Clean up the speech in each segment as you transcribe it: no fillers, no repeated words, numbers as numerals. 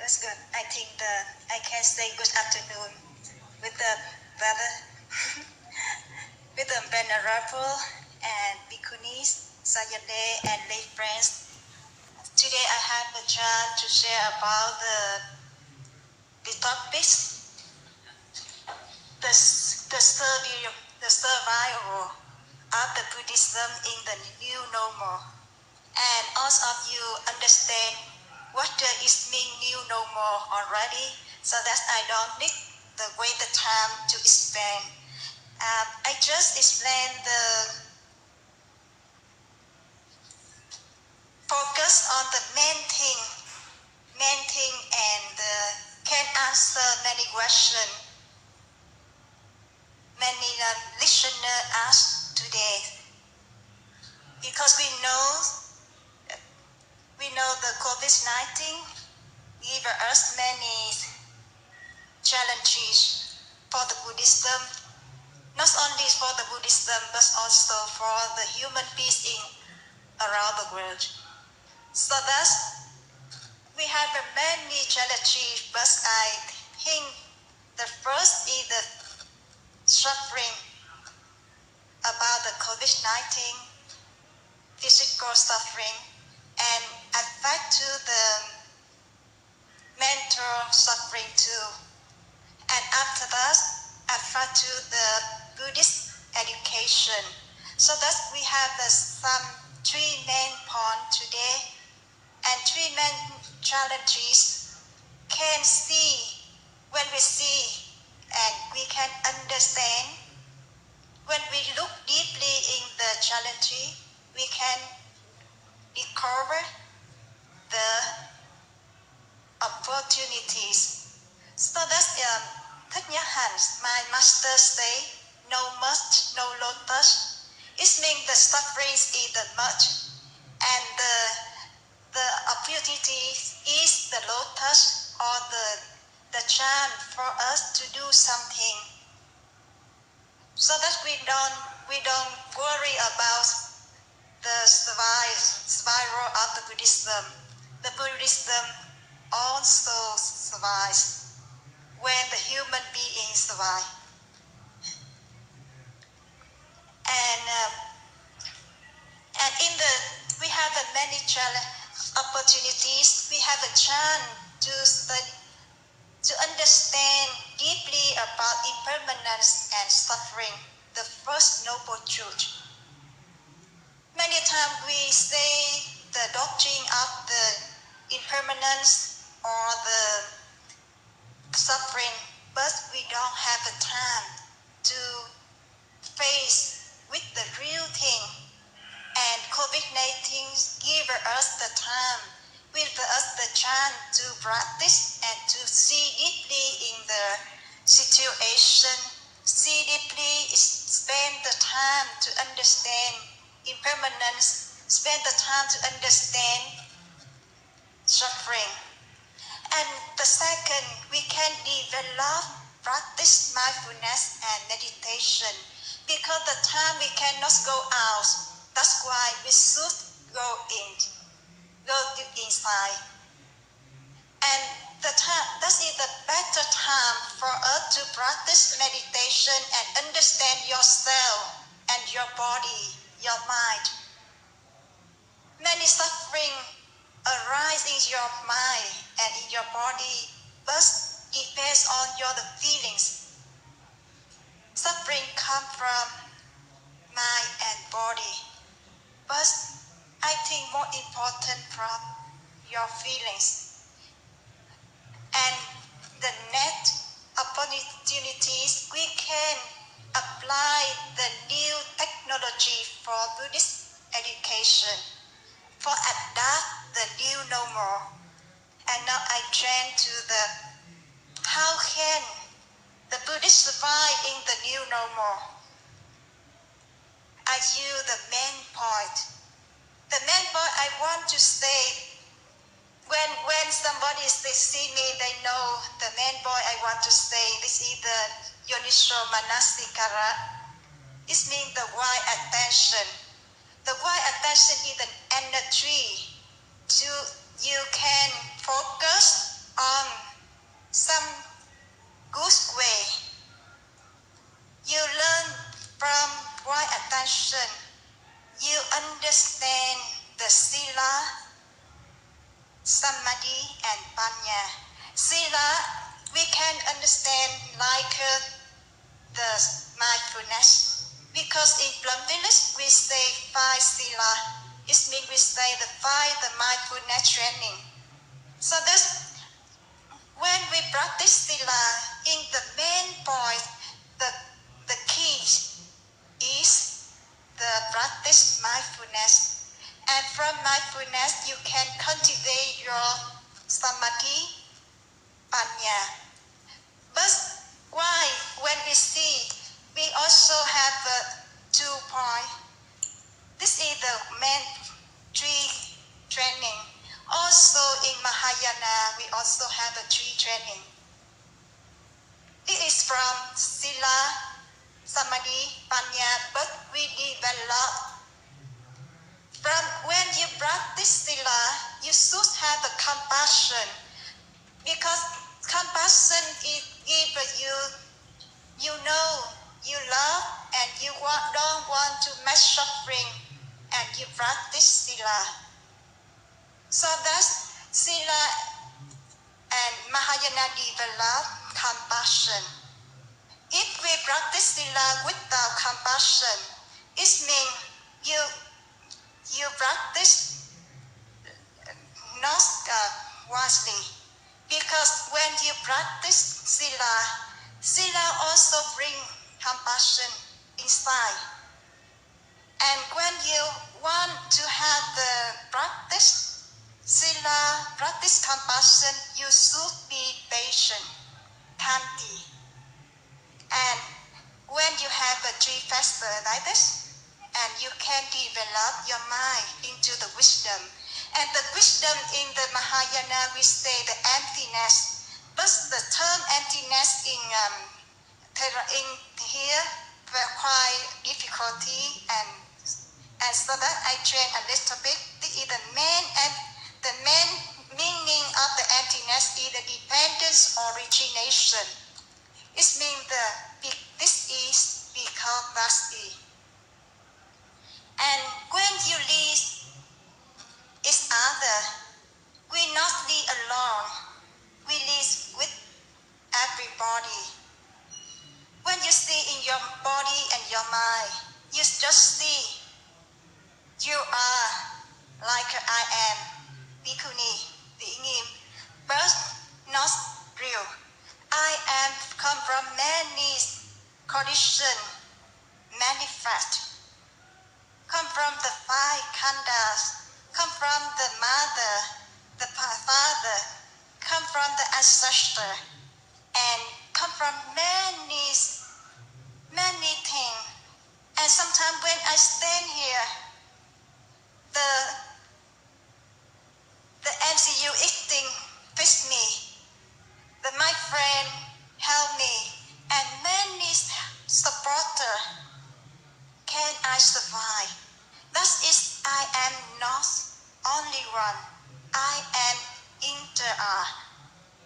That's good. I think I can say good afternoon with the brother, with the venerable and Bhikkhunis, Sayadaw and lay friends. Today I have the chance to share about the topics, the survival of the Buddhism in the new normal. And most of you understand what is mean new normal already, so that I don't need the wait the time to explain. I just explain the focus on the main thing, and can answer many questions many listener ask today, because we know the COVID-19 give us many challenges for the Buddhism, not only for the Buddhism, but also for the human being around the world. So thus, we have many challenges, but I think the first is the suffering about the COVID-19, physical suffering, and affect to the mental suffering too. And after that, affect to the Buddhist education. So that we have some three main points today, and three main challenges can see when we see, and we can understand. When we look deeply in the challenge, we can discover the opportunities. So that's Thich Nhat Hanh, my master say, no must, no lotus. It means the suffering is the much, and the opportunity is the lotus, or the chance for us to do something, so that we don't worry about the survival of the Buddhism. The Buddhism also survives when the human being survive. And we have many opportunities. We have a chance to study, to understand deeply about impermanence and suffering, the first noble truth. Many times we say the doctrine of the impermanence or the suffering, but we don't have the time to face with the real thing. And COVID-19 give us the time, give us the chance to practice and to see deeply in the situation, see deeply, spend the time to understand impermanence, spend the time to understand suffering. And the second, we can develop, practice mindfulness and meditation, because the time we cannot go out. That's why we should go inside. And that is the better time for us to practice meditation and understand yourself and your body, your mind. Many suffering arise in your mind and in your body, but depends on your feelings. Suffering comes from mind and body, but I think more important from your feelings. And the next opportunities, we can apply the new technology for Buddhist education, for adapt the new normal. And now I turn to the how can the Buddhists survive in the new normal? I use the main point. The main point I want to say, when somebody see me, they know the main point I want to say. This is the Yoniso Manasikara. This means the wide attention. The wide attention is an energy. You can focus on some good way. You learn from right attention. You understand the Sila, Samadhi, and Panya. Sila, we can understand like the mindfulness. Because in Plum Village, we say 5 Sila. It means we say the mindfulness training. So that's when we practice Sila, in the main point, the key is the practice mindfulness. And from mindfulness, you can cultivate your samadhi, panya. But why? When we see, we also have 2 points. This is the main 3 training. Also in Mahayana, we also have a 3 training. It is from Sila, Samadhi, Panya, but we develop. From when you practice Sila, you should have a compassion, because compassion is give you know, you love, and you don't want to make suffering, and you practice Sila. So that's Sila and Mahayana develop compassion. If we practice Sila without compassion, it means you practice not wisely. Because when you practice Sila, Sila also brings compassion inside. And when you want to have the practice Sila, practice compassion, you should be patient, kanti. And when you have a 3 factors like this, and you can develop your mind into the wisdom. And the wisdom in the Mahayana, we say the emptiness. But the term emptiness in here were quite difficulty, and so that I train a little bit. The main meaning of the emptiness is the dependence origination. It means this is because that's it. And when you lead each other, we not lead alone. We lead with everybody. When you see in your body and your mind, you just see you are like I am, Bhikkhuni, the Ingim, but not real. I am come from many conditions, manifest, come from the 5 khandhas, come from the mother, the father, come from the ancestor, and come from many things. And sometimes when I stand here, the MCU eating fix me. My friend help me, and many supporter. Can I survive? That is, I am not only one. I am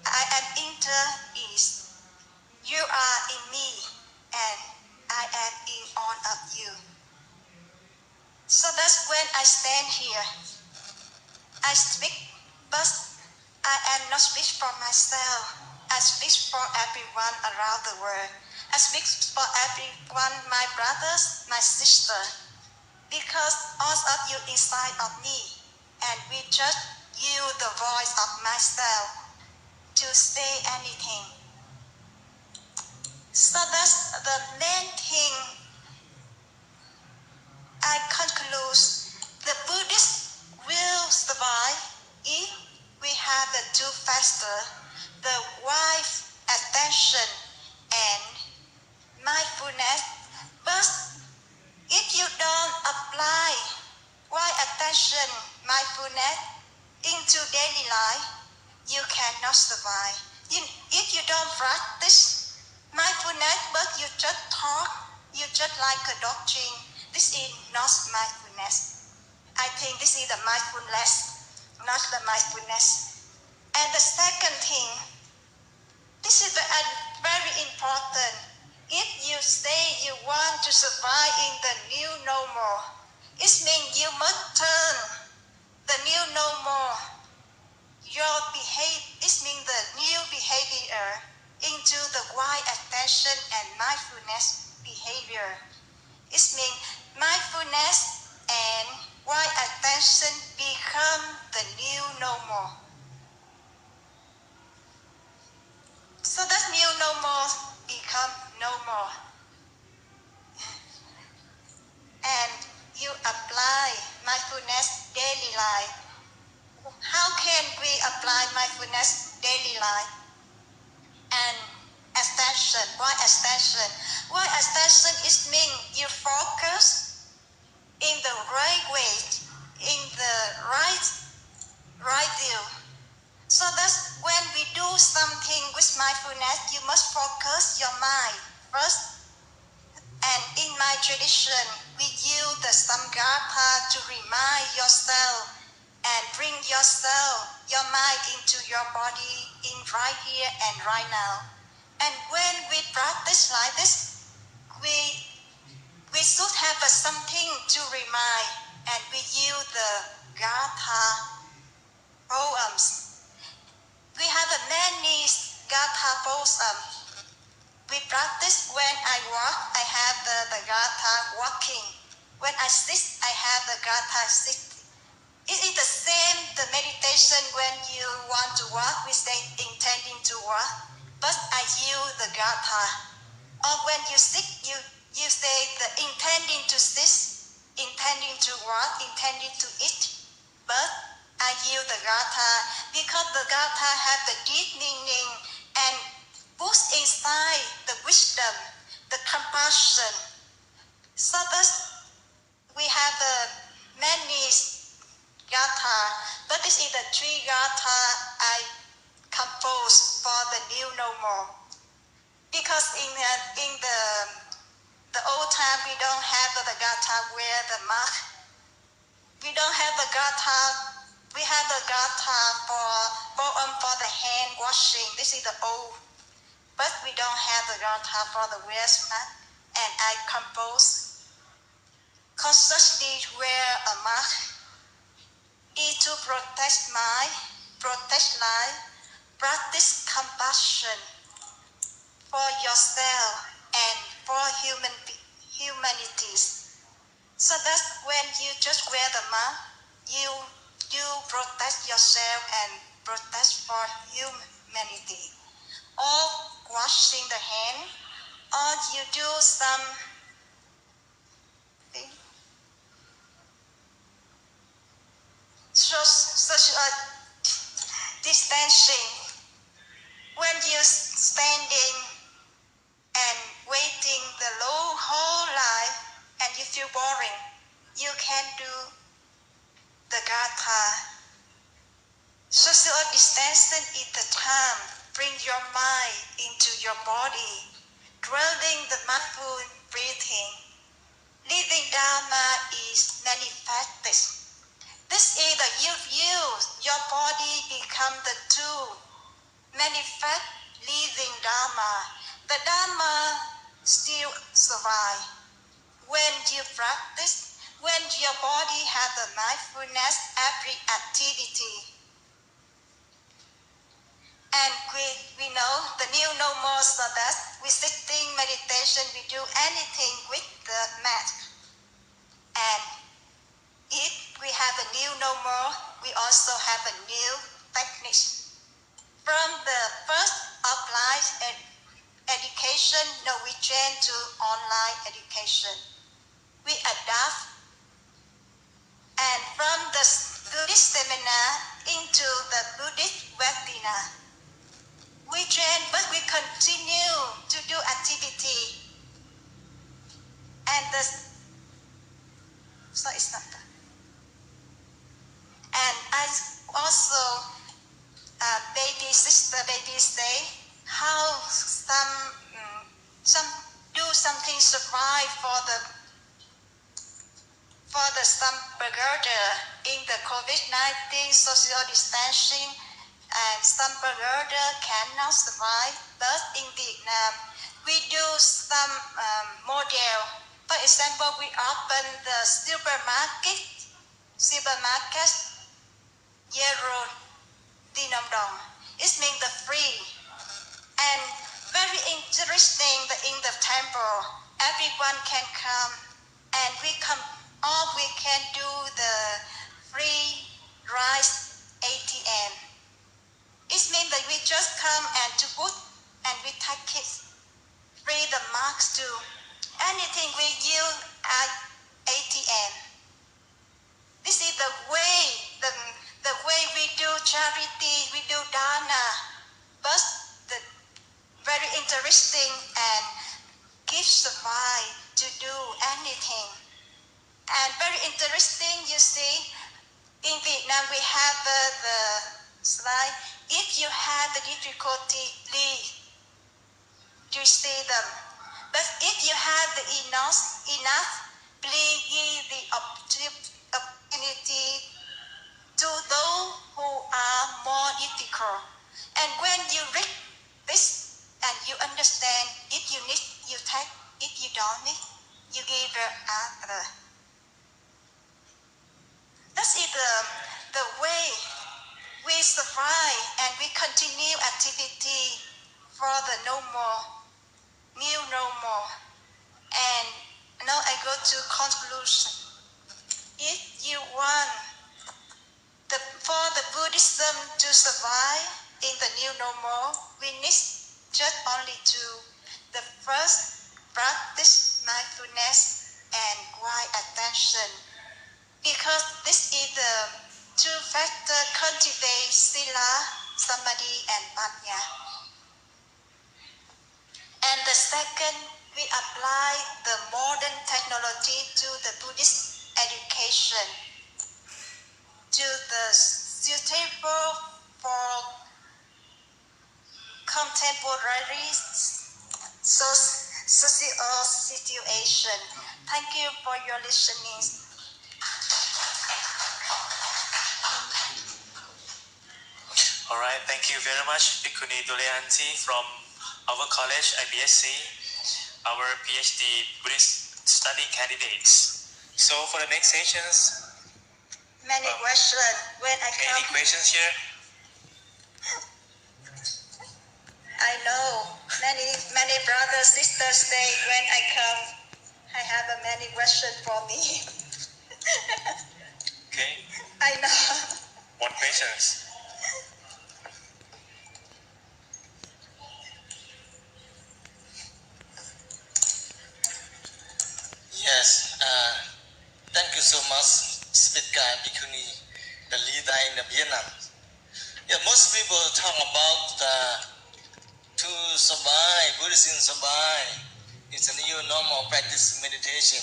I am inter is. You are in me, and I am in all of you. So that's when I stand here. I speak, but I am not speak for myself. I speak for everyone around the world. I speak for everyone, my brothers, my sister, because all of you inside of me, and we just use the voice of myself to say anything. So that's the main thing. I conclude the Buddhists will survive if we have the 2 factors, the wise attention and mindfulness. But if you don't apply wise attention, mindfulness into daily life, you cannot survive. If you don't practice mindfulness, but you just talk, you just like a doctrine, this is not mindfulness. I think this is the mindfulness, not the mindfulness. And the second thing, this is very important. If you say you want to survive in the new normal, it means you must turn the new normal, it means the new behavior into the wide attention and mindfulness behavior. It means mindfulness and wide attention become the new normal. So that new normal become normal. And you apply mindfulness daily life. How can we apply mindfulness daily life? And extension, why extension? Why extension is mean you focus in the right way, in the right view. So that's when we do something with mindfulness, you must focus your mind first. And in my tradition, we use the Samgapa to remind yourself and bring your mind into your body in right here and right now. And when we practice like this, we should have something to remind, and we use the Gatha poems. We have many Gatha poems. We practice when I walk, I have the Gatha walking. When I sit, I have the Gatha sitting. It is the same, the meditation when you want to walk, we say intending to walk, but I use the Gatha. Or when you sit, you say the intending to sit, intending to walk, intending to eat, but I use the Gatha because the Gatha have the deep meaning and puts inside the wisdom, the compassion. So thus we have many Gatha, but this is the three Gatha I composed for the new normal. Because in the old time we don't have the Gatha where the mark. We don't have the Gatha. We have the Gatha for the hand washing. This is the old. But we don't have the Gatha for the waist mat. And I compose consciously wear a mask is to protect mind, protect life, practice compassion for yourself and for humanities. So that's when you just wear the mask, you protect yourself and protect for humanity. Or washing the hand, or you do some social distancing. When you're standing and waiting the whole life and you feel boring, you can do the Gatha. Social distancing is the time. Bring your mind into your body, dwelling the mindful breathing. Living Dharma is manifested. This is the your body become the tool. Manifest living Dharma. The Dharma still survive. When you practice, when your body has the mindfulness, every activity. And we know the new normal, so that we sitting meditation, we do anything with the mat. And if we have a new normal, we also have a new technique. From the first offline education, Norwegian to online education, we adapt. And from the Buddhist seminar into the Buddhist webinar, we train, but we continue to do activity. And so it's not that. And I also baby say how some do something survive for some burger in the COVID-19 social distancing and some birder cannot survive. But in Vietnam, we do some model. For example, we open the supermarket, zero dinom dong. It means the free. And very interesting that in the temple, everyone can come and we can do the free rice ATM. It means that we just come and to put and we take it free the marks to anything we use at ATM. This is the way we do charity, we do dana, but the very interesting and give survive to do anything. And very interesting, you see, in Vietnam we have the slide. If you have the difficulty, please, you see them. But if you have the enough, please give the opportunity to those who are more difficult. And when you read this and you understand, if you need, you take. If you don't need, you give the other. That is the way we survive and we continue activity for the new normal. And now I go to conclusion. If you want for the Buddhism to survive in the new normal, we need just only to the first practice mindfulness and quiet attention, because this is the two factors cultivate sila, samadhi, and panya. And the second, we apply the modern technology to the Buddhist education, to the suitable for contemporary social situation. Thank you for your listening. All right, thank you very much, Bhikkhuni Doleanti from our college, IBSC, our PhD Buddhist study candidates. So for the next sessions, many questions when I come. Any questions here? I know many brothers, sisters say when I come, I have many questions for me. Okay. I know. What questions? Yes, thank you so much, Speaker Bhikkhuni, the leader in Vietnam. Yeah, most people talk about to survive, Buddhism survive. It's a new normal practice meditation.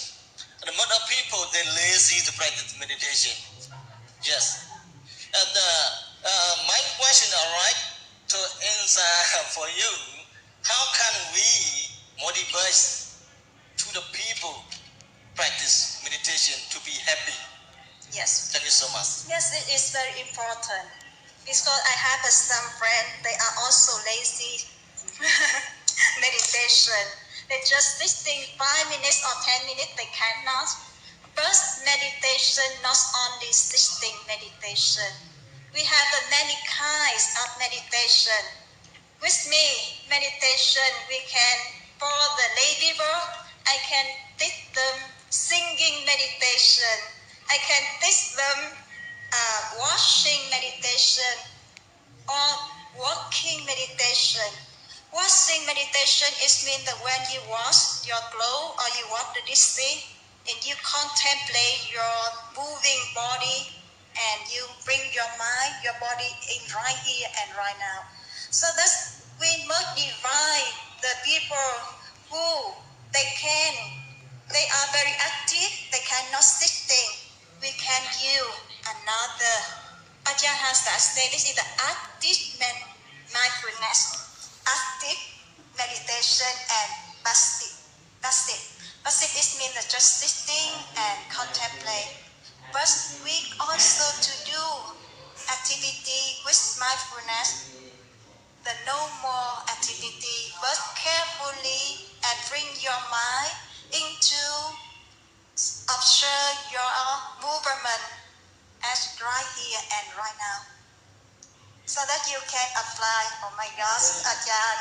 And a lot of people, they lazy to practice meditation. Yes. And my question, all right, to answer for you, how can we motivate to the people practice meditation to be happy? Yes. Thank you so much. Yes, it is very important. Because I have some friends, they are also lazy meditation. They just sitting 5 minutes or 10 minutes, they cannot. First meditation, not only sitting meditation. We have many kinds of meditation. With me, meditation, we can, for the ladybird, I can teach them singing meditation. I can teach them washing meditation or walking meditation. Washing meditation is mean that when you wash your clothes or you wash the dishes and you contemplate your moving body and you bring your mind, your body in right here and right now. So that's we must divide the people who they are very active, they cannot sitting. We can use another. Ajahn has said this is the active mindfulness, active meditation and passive. Passive is mean that just sitting and contemplate. But we also to do activity with mindfulness opportunity, but carefully and bring your mind into observe your movement as right here and right now, so that you can apply. Oh my gosh, Ajahn,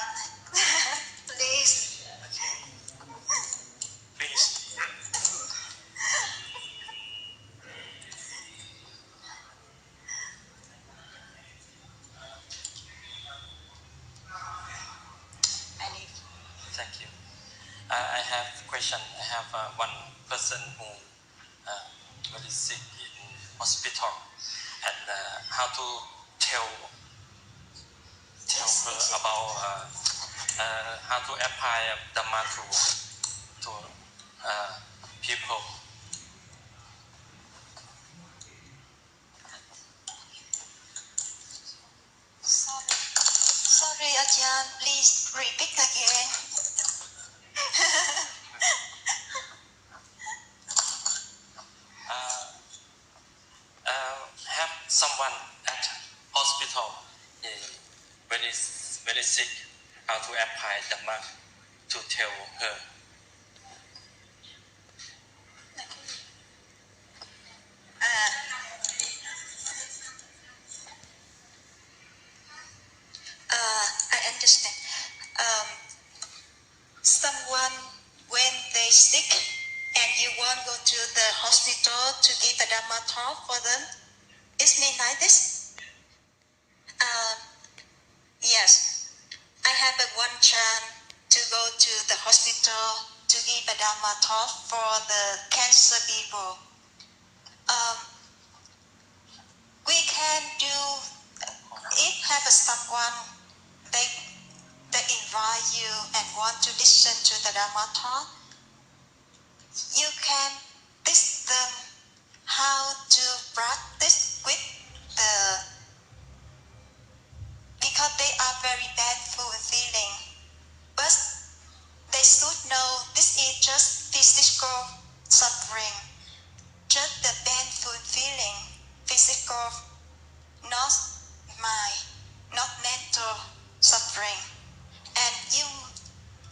please. Please. Thank you. I have a question. I have one person who very sick in hospital, and how to tell her about how to apply Dhamma to people. Sorry, Ajahn, please repeat again. Have someone at hospital very sick, how to apply Dhamma to tell her. I understand. Someone, when they sick and you want to go to the hospital to give a Dhamma talk for them, is mean like this? Yes, I have one chance to go to the hospital to give a Dhamma talk for the cancer people. We can do, if have someone, they invite you and want to listen to the Dhamma talk, you can teach them how to practice with the, because they are very painful feeling, but they should know this is just physical suffering, just the painful feeling, physical, not mind, not mental suffering. And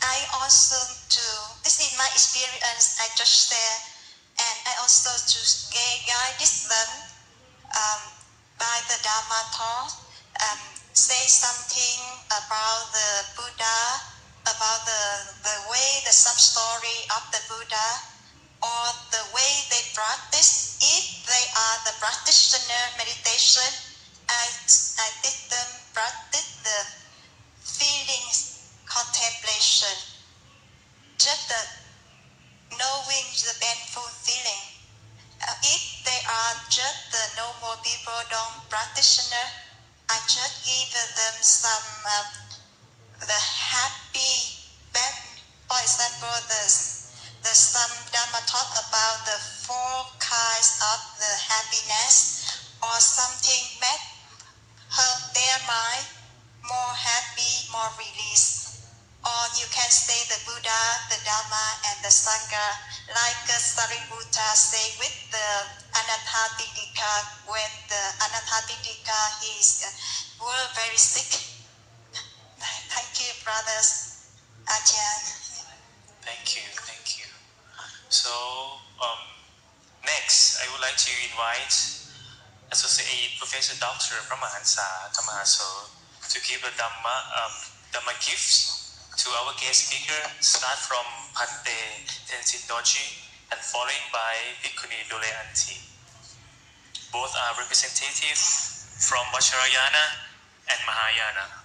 I also this is my experience, I just share, and I also to guide them by the Dhamma talk, say something about the Buddha, about the way, the sub-story of the Buddha, or the way they practice. If they are the practitioner meditation, I teach them practice the feelings contemplation, just the knowing the painful feeling. If they are just the normal people, don't practitioner, I just give them some the happy, for example, the some Dhamma talk about the 4 kinds of the happiness, or something make their mind more happy, more released. Or you can say the Buddha, the Dhamma, and the Sangha, like Sariputta say with the Anathapindika, when the Anathapindika were very sick. Thank you, brothers. Ajahn. Thank you. So next, I would like to invite Associate Professor Dr. Pramahansa Tamaso to give the Dhamma gifts to our guest speaker, start from Pante Tenzin Dorji and following by Bhikkhuni Doleanti. Both are representative from Vajrayana and Mahayana.